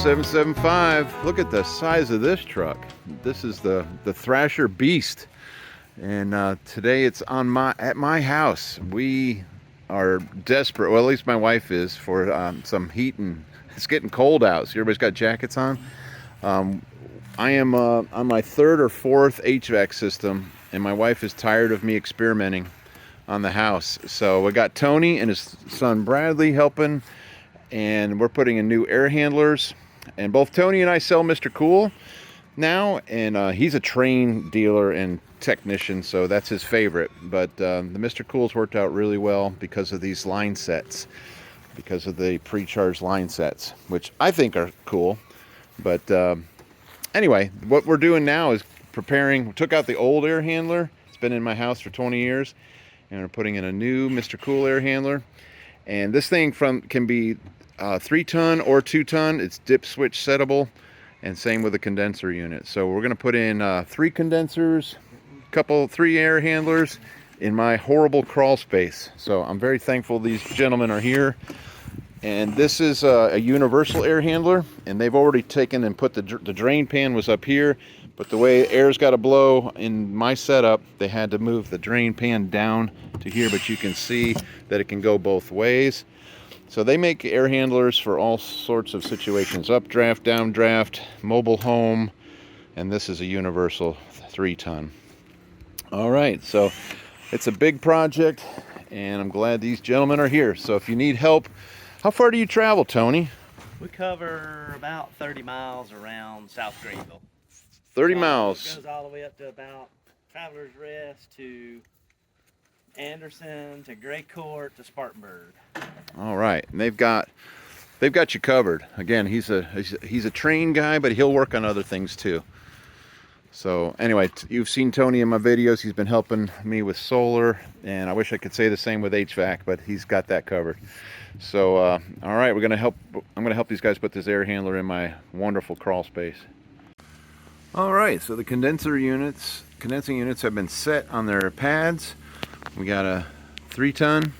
775. Look at the size of this truck. This is the Thrasher Beast, and today it's at my house. We are desperate, well, at least my wife is, for some heat, and it's getting cold out, so everybody's got jackets on. I am on my third or fourth HVAC system, and my wife is tired of me experimenting on the house. So we got Tony and his son Bradley helping, and we're putting in new air handlers. And both Tony and I sell MrCool now, and he's a train dealer and technician, so that's his favorite. But the MrCool's worked out really well because of these line sets, because of the pre-charged line sets, which I think are cool. But anyway, what we're doing now is preparing. We took out the old air handler. It's been in my house for 20 years. And we're putting in a new MrCool air handler. And this thing can be 3-ton or 2-ton. It's dip switch settable, and same with the condenser unit. So we're going to put in 3 condensers, 3 air handlers in my horrible crawl space. So I'm very thankful these gentlemen are here. And this is a universal air handler, and they've already taken and put the drain pan was up here, but the way air's got to blow in my setup, they had to move the drain pan down to here, but you can see that it can go both ways. So they make air handlers for all sorts of situations: updraft, downdraft, mobile home, and this is a universal 3-ton. All right, so it's a big project, and I'm glad these gentlemen are here. So if you need help, how far do you travel, Tony? We cover about 30 miles around South Greenville. 30 miles. It goes all the way up to about Travelers Rest to Anderson to Gray Court to Spartanburg. All right, and they've got you covered. Again, he's a train guy, but he'll work on other things too. So anyway, you've seen Tony in my videos. He's been helping me with solar, and I wish I could say the same with HVAC, but he's got that covered. So all right, I'm gonna help these guys put this air handler in my wonderful crawl space. All right, so the condensing units have been set on their pads. We got a 3-ton,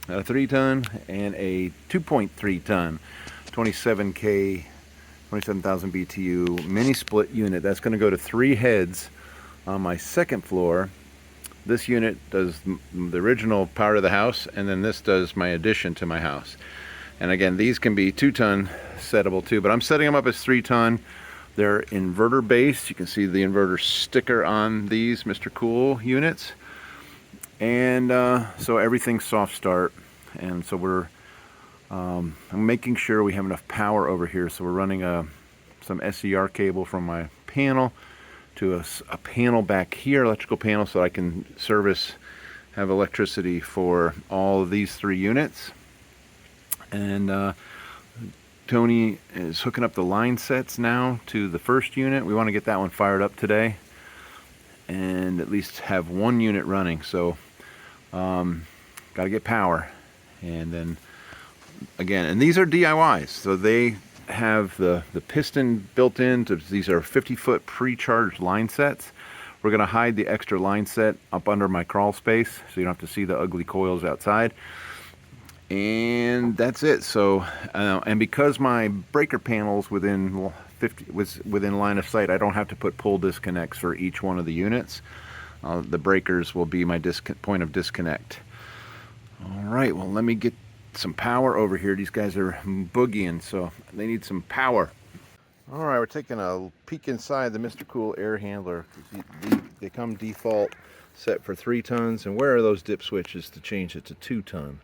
a 3-ton, and a 2.3-ton, 27,000 BTU mini split unit. That's going to go to 3 heads on my second floor. This unit does the original power to the house, and then this does my addition to my house. And again, these can be 2-ton settable too, but I'm setting them up as 3-ton. They're inverter based. You can see the inverter sticker on these MrCool units. And so everything's soft start. And so I'm making sure we have enough power over here. So we're running some SCR cable from my panel to a panel back here, electrical panel, so I can have electricity for all of these 3 units. And Tony is hooking up the line sets now to the first unit. We want to get that one fired up today and at least have 1 unit running. So got to get power. And then again, and these are DIYs, so they have the piston built in. These are 50-foot pre-charged line sets. We're going to hide the extra line set up under my crawl space, so you don't have to see the ugly coils outside. And that's it. So and because my breaker panel's within line of sight, I don't have to put pull disconnects for each one of the units. The breakers will be my point of disconnect. All right, well, let me get some power over here. These guys are boogieing, so they need some power. All right, we're taking a peek inside the MrCool air handler. They come default set for 3 tons, and where are those dip switches to change it to 2-ton?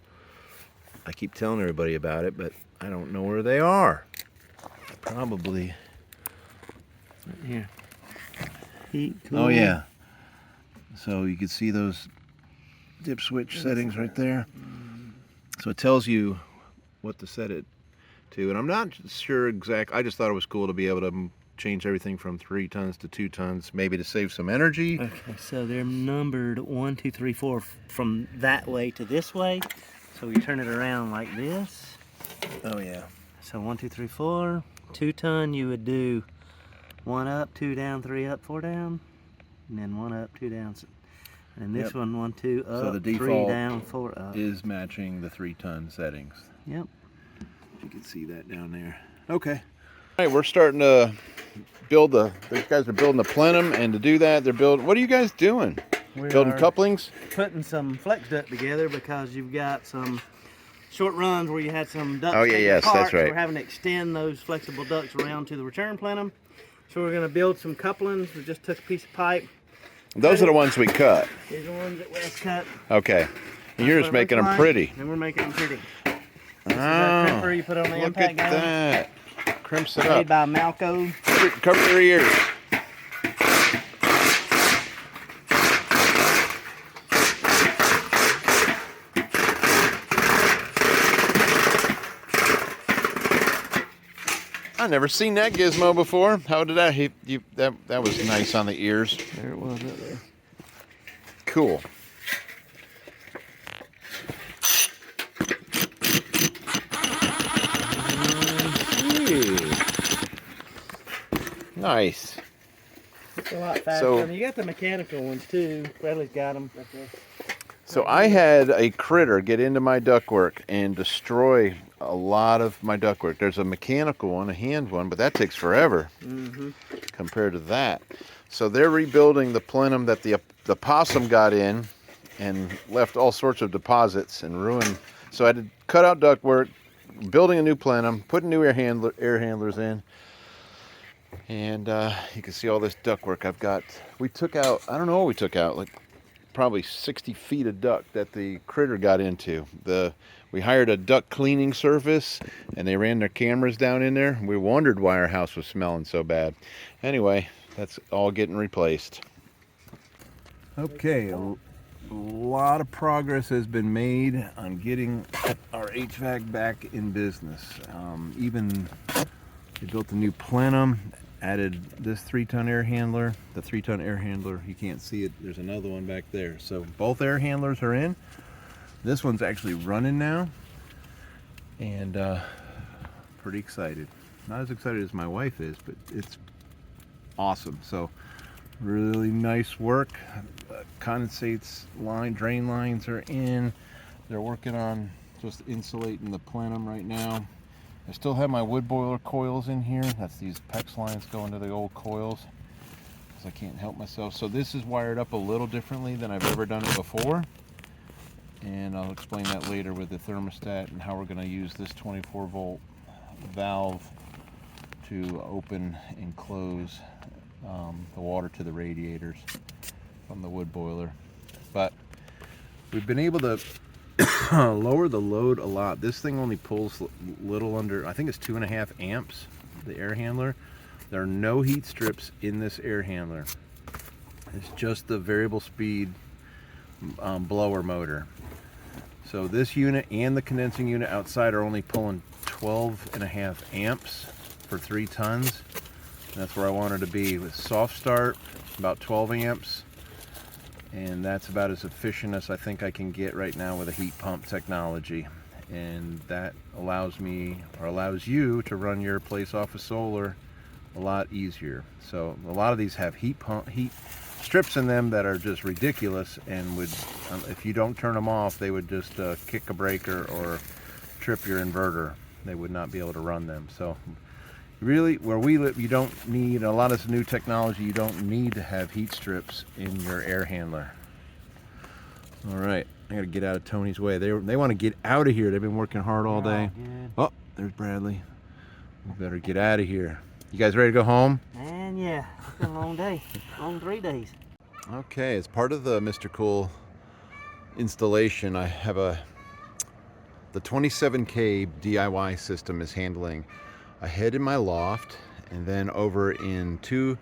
I keep telling everybody about it, but I don't know where they are. Probably right here. Heat, cool. Oh yeah. So you can see those dip switch settings right there. So it tells you what to set it to, and I'm not sure exactly. I just thought it was cool to be able to change everything from 3 tons to 2 tons, maybe to save some energy. Okay, so they're numbered 1, 2, 3, 4 from that way to this way. So we turn it around like this. Oh yeah. So 1, 2, 3, 4. 2-ton, you would do 1 up, 2 down, 3 up, 4 down, and then 1 up, 2 down. And this one, 1, 2 up, so the 3 down, 4 up. Is matching the 3-ton settings. Yep. You can see that down there. Okay. All right, we're starting to build these guys are building the plenum, and to do that, they're building, what are you guys doing? Building couplings? Putting some flex duct together because you've got some short runs where you had some ducts. Oh yeah, yes, apart, that's right. So we're having to extend those flexible ducts around to the return plenum. So we're going to build some couplings. We just took a piece of pipe. Those are the ones we cut. These are the ones that Wes cut. Okay. And you're just making them pretty. And we're making them pretty. This is a Oh, crimper you put on the look impact at gun. that. Crimps it Made up. by Malco. Cover your ears. I've never seen that gizmo before. How did that? That was nice on the ears. There it was up there. Cool. Nice. It's a lot faster. So- I mean, you got the mechanical ones too. Bradley's got them. Right there. So I had a critter get into my ductwork and destroy a lot of my ductwork. There's a mechanical one, a hand one, but that takes forever compared to that. So they're rebuilding the plenum that the possum got in and left all sorts of deposits and ruined. So I had to cut out ductwork, building a new plenum, putting new air handlers in. And you can see all this ductwork I've got. We took out, I don't know what we took out, like probably 60 feet of duct that the critter got into. We hired a duct cleaning service and they ran their cameras down in there. We wondered why our house was smelling so bad. Anyway, that's all getting replaced. Okay, a lot of progress has been made on getting our HVAC back in business. Even we built a new plenum, added this 3-ton air handler. The 3-ton air handler, you can't see it, there's another one back there. So both air handlers are in. This one's actually running now, and pretty excited. Not as excited as my wife is, but it's awesome. So really nice work. Condensates drain lines are in. They're working on just insulating the plenum right now. I still have my wood boiler coils in here. That's these PEX lines going to the old coils, because I can't help myself. So this is wired up a little differently than I've ever done it before. And I'll explain that later with the thermostat and how we're going to use this 24-volt valve to open and close the water to the radiators from the wood boiler. But we've been able to lower the load a lot. This thing only pulls little under, I think it's 2.5 amps, the air handler. There are no heat strips in this air handler. It's just the variable speed blower motor. So this unit and the condensing unit outside are only pulling 12.5 amps for 3 tons. That's where I wanted to be. With soft start, about 12 amps. And that's about as efficient as I think I can get right now with a heat pump technology. And that allows me, or allows you, to run your place off of solar a lot easier. So a lot of these have heat strips in them that are just ridiculous, and would, if you don't turn them off, they would just kick a breaker or trip your inverter. They would not be able to run them. So really, where we live, you don't need, a lot of this new technology, you don't need to have heat strips in your air handler. All right, I gotta get out of Tony's way. They want to get out of here. They've been working hard all day. Oh, there's Bradley. We better get out of here. You guys ready to go home? Man, yeah, it's been a long day, long 3 days. Okay, as part of the MrCool installation, I have the 27K DIY system is handling a head in my loft, and then over in two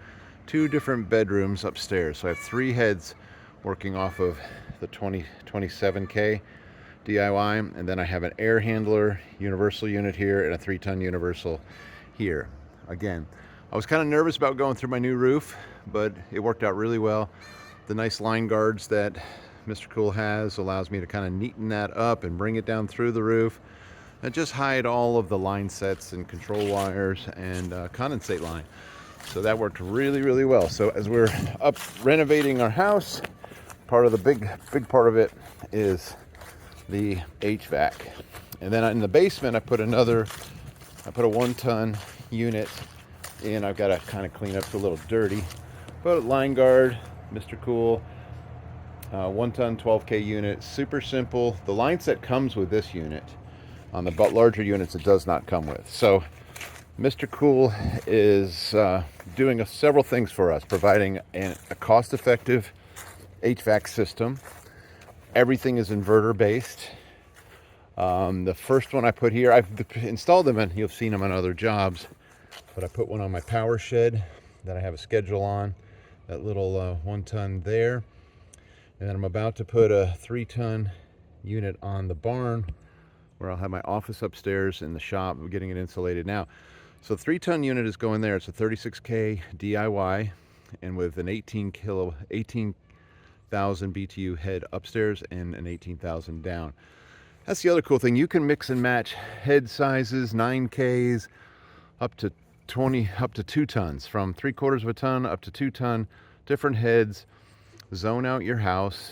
different bedrooms upstairs. So I have 3 heads working off of the 27K DIY, and then I have an air handler universal unit here and a 3-ton universal here. Again, I was kind of nervous about going through my new roof, but it worked out really well. The nice line guards that MrCool has allows me to kind of neaten that up and bring it down through the roof and just hide all of the line sets and control wires and condensate line. So that worked really, really well. So as we're up renovating our house, part of the big part of it is the HVAC. And then in the basement, I put a 1-ton unit in. I've got to kind of clean up, it's a little dirty, but line guard, MrCool, 1 ton 12K unit, super simple. The line set comes with this unit. On the larger units it does not come with. So MrCool is doing several things for us, providing a cost-effective HVAC system. Everything is inverter based. The first one I put here, I've installed them, and you've seen them on other jobs, but I put one on my power shed that I have a schedule on, that little 1 ton there. And then I'm about to put a 3 ton unit on the barn, where I'll have my office upstairs in the shop. I'm getting it insulated now. So 3 ton unit is going there. It's a 36K DIY, and with an 18,000 BTU head upstairs and an 18,000 down. That's the other cool thing. You can mix and match head sizes, 9Ks up to 2 tons, from 3/4 of a ton up to 2 ton, different heads. Zone out your house,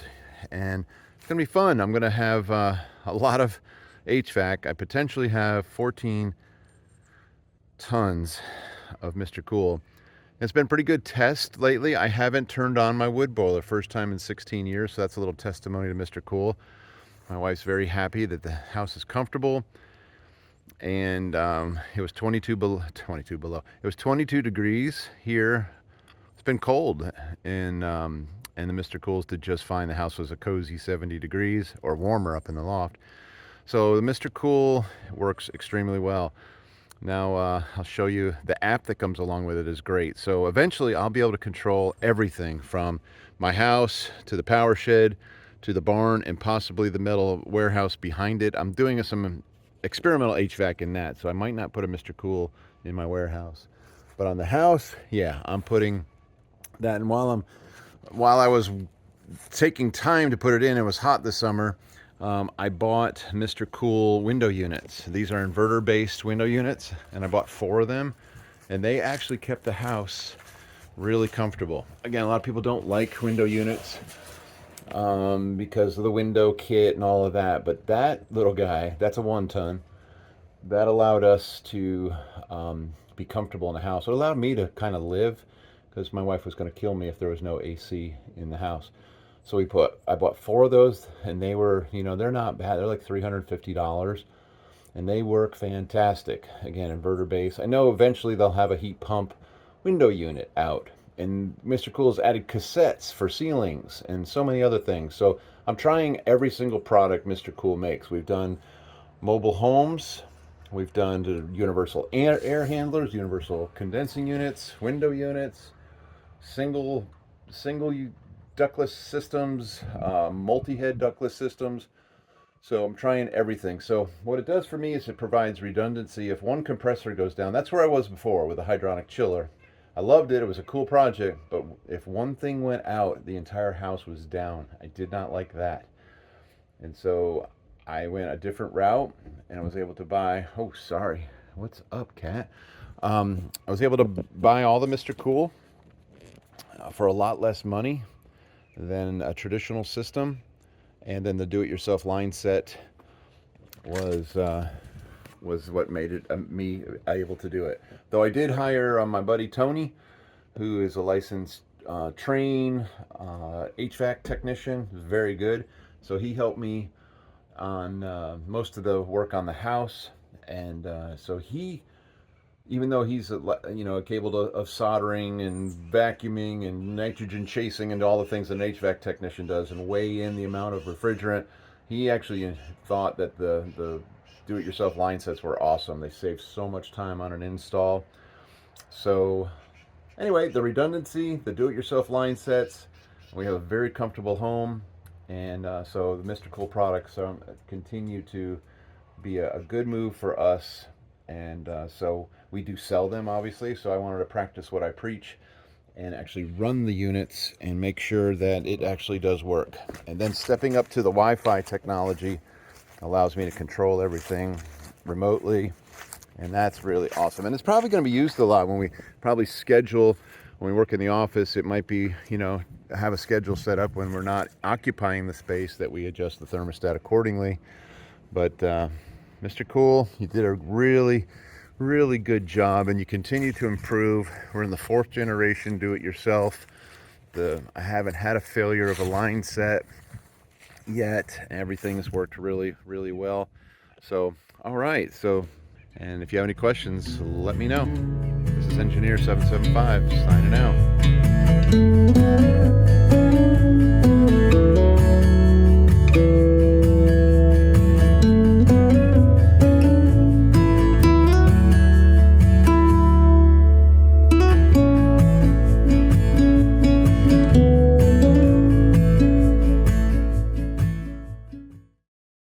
and it's gonna be fun. I'm gonna have a lot of HVAC. I potentially have 14 tons of MrCool. It's been a pretty good test lately. I haven't turned on my wood boiler, first time in 16 years, so that's a little testimony to MrCool. My wife's very happy that the house is comfortable, and it was 22 below. It was 22 degrees here. It's been cold, and the MrCools did just fine. The house was a cozy 70 degrees or warmer up in the loft. So the MrCool works extremely well. Now I'll show you the app that comes along with it is great. So eventually I'll be able to control everything from my house to the power shed to the barn and possibly the metal warehouse behind it. I'm doing some experimental HVAC in that, so I might not put a MrCool in my warehouse. But on the house, yeah, I'm putting that. And while I was taking time to put it in, it was hot this summer, I bought MrCool window units. These are inverter-based window units, and I bought 4 of them, and they actually kept the house really comfortable. Again, a lot of people don't like window units because of the window kit and all of that, but that little guy, that's a 1 ton, that allowed us to be comfortable in the house. It allowed me to kind of live, because my wife was going to kill me if there was no AC in the house. So I bought 4 of those, and they were, they're not bad. They're like $350, and they work fantastic. Again, inverter base. I know eventually they'll have a heat pump window unit out, and MrCool's added cassettes for ceilings and so many other things. So I'm trying every single product MrCool makes. We've done mobile homes, we've done universal air handlers, universal condensing units, window units, single ductless systems, multi-head ductless systems. So I'm trying everything. So what it does for me is it provides redundancy. If one compressor goes down, that's where I was before with a hydronic chiller. I loved it. It was a cool project, but if one thing went out, the entire house was down. I did not like that. And so I went a different route, and I was able to buy, oh, sorry. What's up, cat? I was able to buy all the MrCool for a lot less money than a traditional system, and then the do-it-yourself line set was what made it me able to do it. Though I did hire my buddy Tony, who is a licensed train HVAC technician, very good. So he helped me on most of the work on the house, and so he, even though he's capable of soldering and vacuuming and nitrogen chasing and all the things that an HVAC technician does and weigh in the amount of refrigerant, he actually thought that the do-it-yourself line sets were awesome. They save so much time on an install. So anyway, the redundancy, the do-it-yourself line sets, we have a very comfortable home, and so the MrCool products continue to be a good move for us. And so we do sell them, obviously, so I wanted to practice what I preach and actually run the units and make sure that it actually does work. And then stepping up to the Wi-Fi technology allows me to control everything remotely, and that's really awesome. And it's probably going to be used a lot when we work in the office. It might be, have a schedule set up when we're not occupying the space, that we adjust the thermostat accordingly. But MrCool, you did a really, really good job, and you continue to improve. We're in the 4th generation do it yourself. I haven't had a failure of a line set yet. Everything has worked really, really well. So, all right. So, and if you have any questions, let me know. This is Engineer 775 signing out.